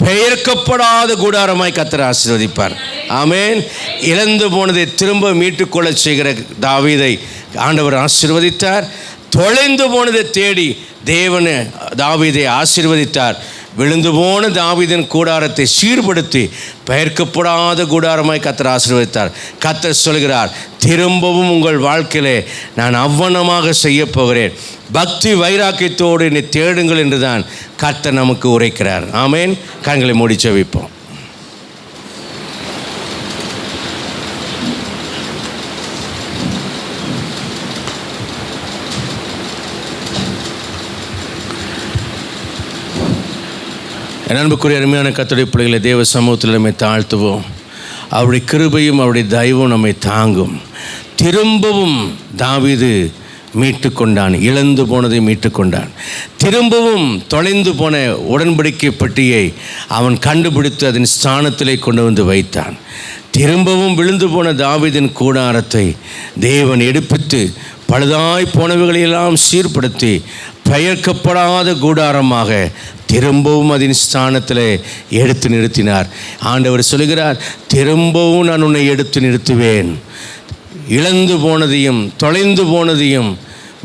பெயர்க்கப்படாத கூடாரமாய் கர்த்தர் ஆசீர்வதிப்பார். ஆமென். இழந்து போனதை திரும்ப மீட்டுக்கொள்ள செய்கிற தாவீதை ஆண்டவர் ஆசீர்வதித்தார். தொலைந்து போனதை தேடி தேவன் தாவீதை ஆசீர்வதித்தார். விழுந்து போன தாவீதின் கூடாரத்தை சீர்படுத்தி பெயர்க்கப்படாத கூடாரமாய் கர்த்தர் ஆசீர்வதித்தார். கர்த்தர் சொல்கிறார், திரும்பவும் உங்கள் வாழ்க்கையிலே நான் அவ்வனமாக செய்ய போகிறேன், பக்தி வைராக்கியத்தோடு என்னை தேடுங்கள் என்று தான் கர்த்தர் நமக்கு உரைக்கிறார். ஆமென். கண்களை மூடி ஜெபிப்போம். என் அன்புக்குரிய அருமையான கர்த்தருடைய பிள்ளைகளை, தேவ சமூகத்தில் நம்மை தாழ்த்துவோம். அவருடைய கிருபையும் அவருடைய தயவும் நம்மை தாங்கும். திரும்பவும் தாவீது மீட்டு கொண்டான், இழந்து போனதை மீட்டு கொண்டான். திரும்பவும் தொலைந்து போன உடன்படிக்கை பெட்டியை அவன் கண்டுபிடித்து அதன் ஸ்தானத்திலே கொண்டு வந்து வைத்தான். திரும்பவும் விழுந்து போன தாவீதின் கூடாரத்தை தேவன் எடுப்பித்து பழுதாய் போனவைகளையெல்லாம் சீர்படுத்தி பெயர்க்கப்படாத கூடாரமாக திரும்பவும் அதன் ஸ்தானத்தில் எடுத்து நிறுத்தினார். ஆண்டவர் சொல்கிறார், திரும்பவும் நான் உன்னை எடுத்து நிறுத்துவேன். இழந்து போனதையும் தொலைந்து போனதையும்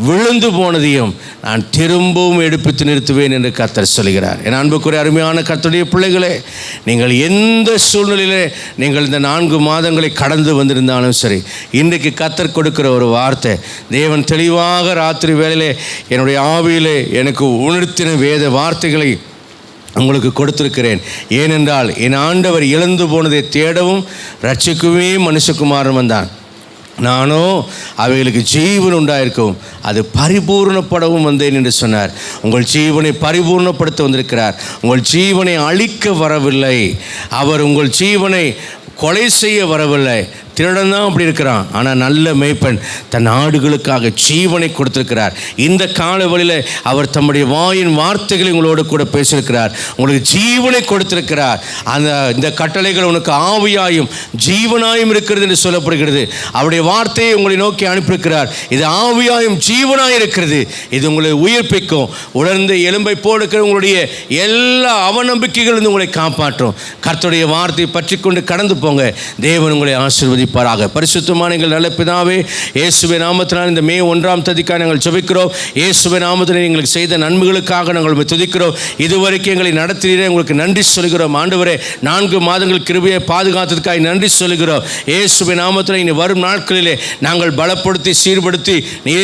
விழுந்து போனதையும் நான் திரும்பவும் எடுப்பித்து நிறுத்துவேன் என்று கர்த்தர் சொல்கிறார். என் அன்புக்குரிய அருமையான கர்த்தருடைய பிள்ளைகளே, நீங்கள் எந்த சூழ்நிலையிலே நீங்கள் இந்த 4 மாதங்களை கடந்து வந்திருந்தாலும் சரி, இன்றைக்கு கர்த்தர் கொடுக்கிற ஒரு வார்த்தை, தேவன் தெளிவாக ராத்திரி வேளையிலே என்னுடைய ஆவியிலே எனக்கு உணர்த்தின வேத வார்த்தைகளை உங்களுக்கு கொடுத்திருக்கிறேன். ஏனென்றால் என் ஆண்டவர் இழந்து போனதை தேடவும் ரட்சிக்கவே மனுஷகுமாரன் வந்தான். நானோ அவைகளுக்கு ஜீவன் உண்டாயிருக்கும், அது பரிபூர்ணப்படவும் வந்தேன் என்று சொன்னார். உங்கள் ஜீவனை பரிபூர்ணப்படுத்த வந்திருக்கிறார். உங்கள் ஜீவனை அழிக்க வரவில்லை. அவர் உங்கள் ஜீவனை கொலை செய்ய வரவில்லை. திருடன் தான் அப்படி இருக்கிறான், ஆனால் நல்ல மேய்ப்பன் தன் ஆடுகளுக்காக ஜீவனை கொடுத்திருக்கிறார். இந்த காலவழியில் அவர் தம்முடைய வாயின் வார்த்தைகளை உங்களோடு கூட பேசியிருக்கிறார். உங்களுக்கு ஜீவனை கொடுத்திருக்கிறார். இந்த கட்டளைகள் உனக்கு ஆவியாயும் ஜீவனாயும் இருக்கிறது என்று சொல்லப்படுகிறது. அவருடைய வார்த்தையை உங்களை நோக்கி அனுப்பியிருக்கிறார். இது ஆவியாயும் ஜீவனாயும் இருக்கிறது. இது உங்களை உயிர்ப்பிக்கும். உணர்ந்து எலும்பை போடுக்கிற உங்களுடைய எல்லா அவநம்பிக்கைகளும் உங்களை காப்பாற்றும். கர்த்தருடைய வார்த்தையை பற்றி கொண்டு கடந்து போங்க. தேவன் உங்களை ஆசீர்வதிப்பாராக. பரிசுத்தமான எங்கள் நல்ல பிதாவே, இயேசுவின் நாமத்தினால் இந்த மே 1ஆம் தேதிக்காக நாங்கள் ஜெபிக்கிறோம். இயேசுவின் நாமத்தினால் எங்களுக்கு செய்த நன்மைகளுக்காக நாங்கள் துதிக்கிறோம். இதுவரைக்கும் எங்களை நடத்தினீரே, உங்களுக்கு நன்றி சொல்கிறோம். ஆண்டவரே, 4 மாதங்கள் கிருபையை பாதுகாத்ததுக்காக நன்றி சொல்கிறோம். இயேசுவின் நாமத்தினால் இனி வரும் நாட்களிலே நாங்கள் பலப்படுத்தி சீர்படுத்தி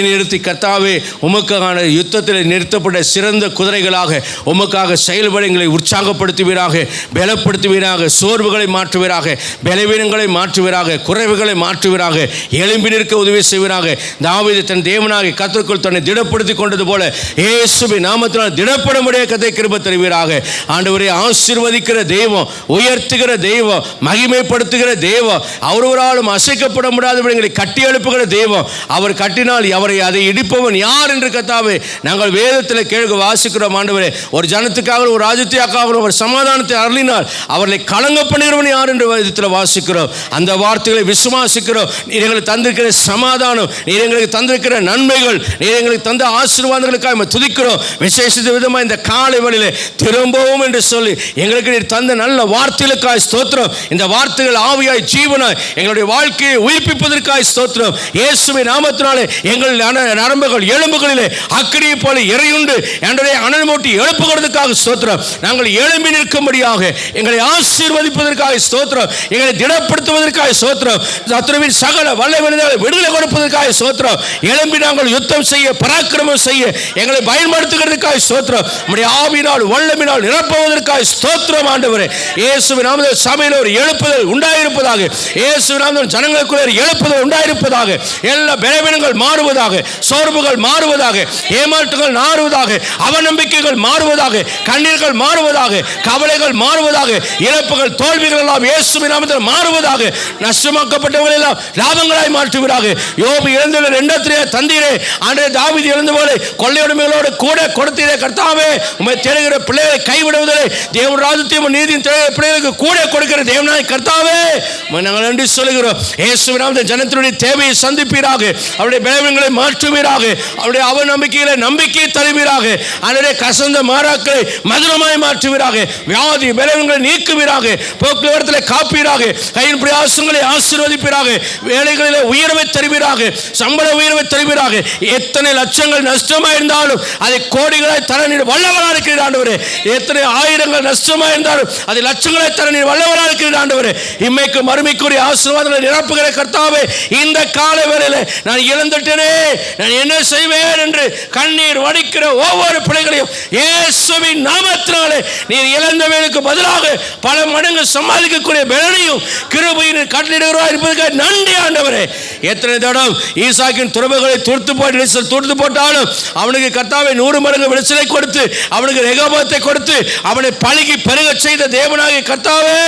நிறுத்தி கர்த்தாவே, உமக்கான யுத்தத்தில் நிறுத்தப்பட்ட சிறந்த குதிரைகளாக உமக்காக செயல்பட எங்களை உற்சாகப்படுத்துவீராக, பலப்படுத்துவீராக, சோர்வுகளை மாற்றுவீராக, பலவீனங்களை மாற்றுவீராக, குறைவுகளை மாற்றுவீராக, எழும்பி நிற்க உதவி செய்வீராக. தாவீது தன் தேவனாகிய கர்த்தருக்குள் தன்னை திடப்படுத்திக் கொண்டது போல இயேசுவின் நாமத்தினால் திடப்பட முடிய கதை கிருபை தருவீராக. ஆண்டவரே, ஆசீர்வதிக்கிற தெய்வம், உயர்த்துகிற தெய்வம், மகிமைப்படுத்துகிற தெய்வம், ஒருவராலும் அசைக்கப்பட முடியாதபடி எங்களை கட்டி எழுப்புகிற தெய்வம். அவர் கட்டினால் அவரை அதை இடிப்பவன் யார் என்று கர்த்தாவே நாங்கள் வேதத்தில் கேட்க வாசிக்கிறோம். ஆண்டவரே, ஒரு ஜனத்துக்காக ஒரு ராஜ்யத்துக்காக ஒரு சமாதானத்தை அருளினால் அவர்களை கலங்க பண்ணுகிறவன் யார் என்று வேதத்தில் வாசிக்கிறோம். அந்த வார்த்தைகளை எங்களை விசுவாசிக்கிறோம். நீர் எங்களுக்கு தந்திருக்கிற சமாதானம், நீர் எங்களுக்கு தந்திருக்கிற நன்மைகள், நீர் எங்களுக்கு தந்த ஆசீர்வாதங்களுக்காக நம்ம துதிக்கிறோம். விசேஷித்த விதமாக இந்த காலை வேளையிலே திரும்பவும் என்று சொல்லி எங்களுக்கு நீர் தந்த நல்ல வார்த்தைகளுக்காக ஸ்தோத்திரம். இந்த வார்த்தைகள் ஆவியாய் ஜீவனாய் எங்களுடைய வாழ்க்கையை உயிர்ப்பிப்பதற்காக ஸ்தோத்திரம். இயேசுவின் நாமத்தினாலே எங்கள் நரம்புகள் எலும்புகளிலே அக்கினியை போல இறையுண்டு என்னுடைய அனல் மூட்டி எழுப்புகிறதுக்காக ஸ்தோத்திரம். நாங்கள் எழும்பி நிற்கும்படியாக எங்களை ஆசீர்வதிப்பதற்காக ஸ்தோத்திரம். எங்களை திடப்படுத்துவதற்காக ஸ்தோத்திரம். சத்துருவின் சகல வல்லமைகளை விடுதலை கொடுப்பதற்காக ஸ்தோத்திரம். எழும்பி நாங்கள் யுத்தம் செய்ய, பராக்கிரமம் செய்ய எங்களை பயன்படுத்துகிறதுக்காக ஸ்தோத்திரம். நம்முடைய ஆவியினால் வல்லமையினால் நிரப்புவதற்காக ஸ்தோத்திரம். ஆண்டவரே, இயேசுவின் நாமத்தில் சபையில் ஒரு எழுப்புதல் உண்டாயிருப்பதாக. இயேசுவின் நாமத்தில் ஜனங்களுக்குள்ள எழுப்புதல் உண்டாயிருப்பதாக. எல்லா பலவீனங்கள் மாறுவதாக, சோர்வுகள் மாறுவதாக, ஏமாற்றங்கள் மாறுவதாக, அவநம்பிக்கைகள் மாறுவதாக, கண்ணீர்கள் மாறுவதாக, கவலைகள் மாறுவதாக, இழப்புகள் தோல்விகள் எல்லாம் இயேசுவின் நாமத்தில் மாறுவதாக. நஷ்டமாக்கப்பட்டவர்கள் எல்லாம் லாபங்களாய் மாற்றுவதாக. யோபு இழந்துள்ள ரெண்டத்திலே தந்தீரே, ஆண்டவரே தாவீது இழந்த போல கொள்ளையுடைமைகளோடு கூட கொடுத்தீரே. கர்த்தாவே, உம்மை தேடுகிற பிள்ளைகளை கைவிடுவதில்லை. தேவன் ராஜ்யத்தையும் நீதியின் தேடுகிற பிள்ளைகளுக்கு கூட கொடுக்கிற தேவனாய் கர்த்தாவே நாங்கள் நன்றி சொல்லுகிறோம். இயேசுவின் நாமத்தில் ஜனத்தினுடைய தேவையை சந்திப்பீராக. அவருடைய பலவீனங்களை மாற்றுவீராக. அவருடைய அவநம்பிக்கைகளை நம்பிக்கையை தருவீராக. ஆண்டவரே, கசந்த மாறாக்களை மதுரமாய் மாற்றுவீராக. வியாதி பலவீனங்களை நீக்குவீராக. போக்குவரத்தில் காப்பீராக. கையின் பிரயாசங்களை ஆசீர்வதிப்பீராக. வேலைகளிலே உயர்வை தருவீராக. சம்பள உயர்வை தருவீராக. எத்தனை லட்சங்கள் நஷ்டமாக இருந்தாலும் அதை கோடிகளாய் தர நீர் வல்லவராக இருக்கிறீர் ஆண்டவரே. எத்தனை ஆயிரங்கள் நஷ்டமாக இருந்தாலும் அதை லட்சங்களாய் தர நீர் வல்லவராக இருக்கிறீர் ஆண்டவரே. இம்மைக்கு மறுமைக்குரிய ஆசீர்வாதங்களை நிரப்புகிற கர்த்தாவே, இந்த கால வேளையில நான் இழந்துட்டேனே, நான் என்ன செய்வேன் என்று கண்ணீர் வடிக்கிற ஒவ்வொரு பிள்ளைகளையும் இயேசுவின் நாமத்தினாலே நீர் இழந்தவனுக்கு பதிலாக பல மடங்கு சம்பாதிக்கக்கூடிய பலனையும் கிருபையின் கட்டளையிடுகிறார் இருப்பதற்காக நன்றி ஆண்டவரே. எத்தனை தடம் ஈசாக்கின் துறவுகளை துர்த்து போட்டாலும் அவனுக்கு கர்த்தாவை 100 மடங்கு விளைச்சலை கொடுத்து, அவனுக்கு ரெகோபத்தை கொடுத்து, அவனை பழுகி பெருக செய்த தேவனாகிய கர்த்தாவே,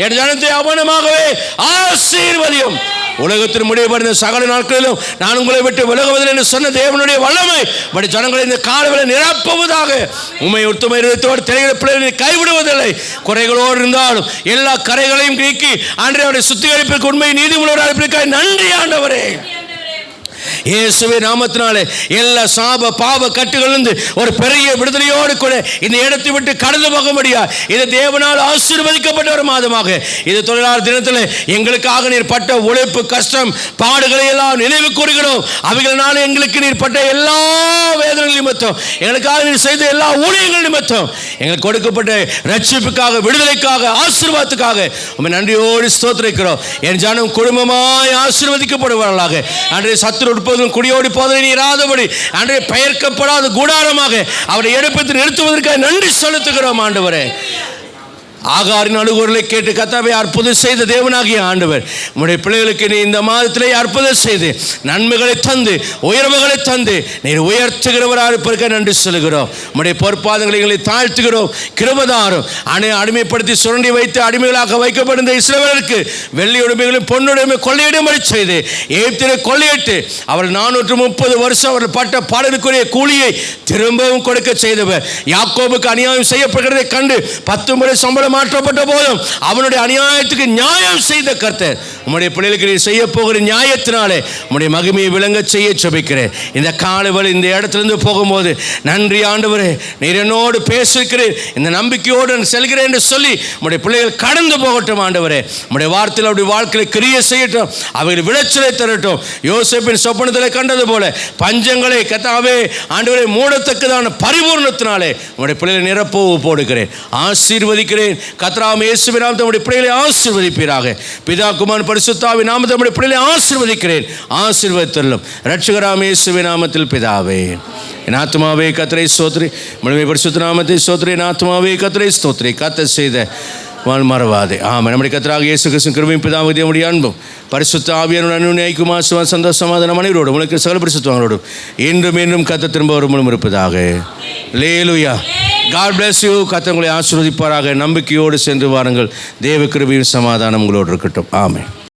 என் ஜனத்தை அவனமாகவே ஆசீர்வதியும். உலகத்தின் முடிவுபடுத்த சகல நாட்களிலும் நான் உங்களை விட்டு விலகுவதில்லை என்று சொன்ன தேவனுடைய வல்லமை படி ஜனங்களை இந்த காலவெளியில் நிரப்புவதாக. உண்மை உத்தம இருதயத்தோடு தெரிகிற பிள்ளைகளை கைவிடுவதில்லை. குறைகளோடு இருந்தாலும் எல்லா கரைகளையும் நீக்கி ஆண்டவருடைய சுத்திகரிப்பிற்கு உண்மை நீதிமுறையோடு அனுப்பியிருக்காய். நன்றி ஆண்டவரே. இயேசுவின் நாமத்தினாலே எல்லா சாப பாவ கட்டுகளிலிருந்து ஒரு பெரிய விடுதலையோடு கூட இந்த இடத்தை விட்டு கடந்து போக முடியாது. இது தேவனால் ஆசீர்வதிக்கப்பட்ட ஒரு மாதமாக. இது தொழிலாளர் தினத்தில் எங்களுக்காக நீர் பட்ட உழைப்பு, கஷ்டம், பாடுகளை எல்லாம் நினைவு கூறுகிறோம். அவைகளினால எங்களுக்கு நீர் பட்ட எல்லா வேதனைகள் நிமித்தம், எங்களுக்காக நீர் செய்த எல்லா ஊழியங்கள் நிமித்தம், எங்களுக்கு கொடுக்கப்பட்ட ரட்சிப்புக்காக, விடுதலைக்காக, ஆசீர்வாதத்துக்காக உம்மை நன்றியோடு ஸ்தோத்திரிக்கிறோம். என் ஜனம் குடும்பமாய் ஆசீர்வதிக்கப்படுவார்களாக. அன்றைய சத்துரு குடியோடி போதனை நீராதபடி அன்றைய பெயர்க்கப்படாத கூடாரமாக அவரை எடுப்பது நிறுத்துவதற்காக நன்றி செலுத்துகிறோம் ஆண்டவரே. ஆகாரின் அழுகுரலை கேட்டு கர்த்தாவே அற்புதம் செய்த தேவனாகிய ஆண்டவர், உம்முடைய பிள்ளைகளுக்கு நீ இந்த மாதத்திலே அற்புதம் செய்து நன்மைகளை தந்து உயர்வுகளை தந்து நீர் உயர்த்துகிறவராக இருப்பதற்கு நன்றி சொல்கிறோம். உம்முடைய பொற்பாதங்களை எங்களை தாழ்த்துகிறோம். கிருபதாரும் அடிமைப்படுத்தி சுரண்டி வைத்து அடிமைகளாக வைக்கப்பட்ட இஸ்ரவேலருக்கு வெள்ளி உடைமைகளையும் பொன்னுடைமை கொள்ளையிடும்படி செய்து எகிப்திலே கொள்ளையிட்டு அவர் 430 வருஷம் அவர்கள் பட்ட பாடலுக்குரிய கூலியை திரும்பவும் கொடுக்க செய்தவர். யாக்கோபுக்கு அநியாயம் செய்யப்படுகிறதை கண்டு 10 முறை சம்பளம் மாற்றப்பட்ட போதும் அவனுடைய அநியாயத்துக்கு நியாயம் செய்த கர்த்தர், உம்முடைய பிள்ளைகளுக்கு நீர் செய்ய போகிற நியாயத்தினாலே உம்முடைய மகிமையை விளங்க செய்ய ஜெபிக்கிறேன். இந்த காலவெளி இந்த இடத்திலிருந்து போகும்போது நன்றி ஆண்டவரே, நீர் என்னோடு பேசியிருக்கிறேன், இந்த நம்பிக்கையோடு நான் செல்கிறேன் என்று சொல்லி உம்முடைய பிள்ளைகள் கடந்து போகட்டும் ஆண்டவரே. உம்முடைய வார்த்தையில் அவருடைய வாழ்க்கையை கிரியை செய்யட்டும், அவைகள் விளைச்சலை தரட்டும். யோசேப்பின் சொப்பனத்தில் கண்டது போல பஞ்சங்களை கர்த்தாவே ஆண்டவரை மூடத்தக்கதான பரிபூர்ணத்தினாலே உம்முடைய பிள்ளைகளை நிரப்ப போடுகிறேன், ஆசீர்வதிக்கிறேன். கர்த்தராம் இயேசுவின் நாமத்தில் நம்முடைய பிள்ளைகளை ஆசீர்வதிப்பீராக. பிதா குமாரன் பரிசுத்த ஆவியின் நாமத்தில் நம்முடைய பிள்ளைகளை ஆசீர்வதிக்கிறேன், ஆசீர்வதித்தருளும். இரட்சகராம் இயேசுவின் நாமத்தில் பிதாவே. என் ஆத்துமாவே கர்த்தரை ஸ்தோத்திரி, முழுமை பரிசுத்த நாமத்தை ஸ்தோத்திரி. என் ஆத்துமாவே கர்த்தரை ஸ்தோத்திரி, கர்த்தர் செய்த மறவாதே. ஆமாம். நம்முடைய கர்த்தராகிய இயேசு கிறிஸ்துவின் கிருபையும் பிதாவாகிய தேவனுடைய அன்பும் பரிசுத்த ஆவியானவருடைய அன்பின் ஐக்கியமும் ஆசீர்வாதம் சந்தோஷம் சமாதானம் அனைவரோடும் உங்களுக்கு சகல பரிசுத்தவான்களோடும் இன்றும் மீண்டும் கர்த்தர் திரும்ப வருமும் இருப்பதாக. அல்லேலூயா. God bless you. கர்த்தர் உங்களை ஆசீர்வதிப்பாராக. நம்பிக்கையோடு சென்று வாருங்கள். தேவ கிருபையும் சமாதானம் உங்களோடு இருக்கட்டும். ஆமென்.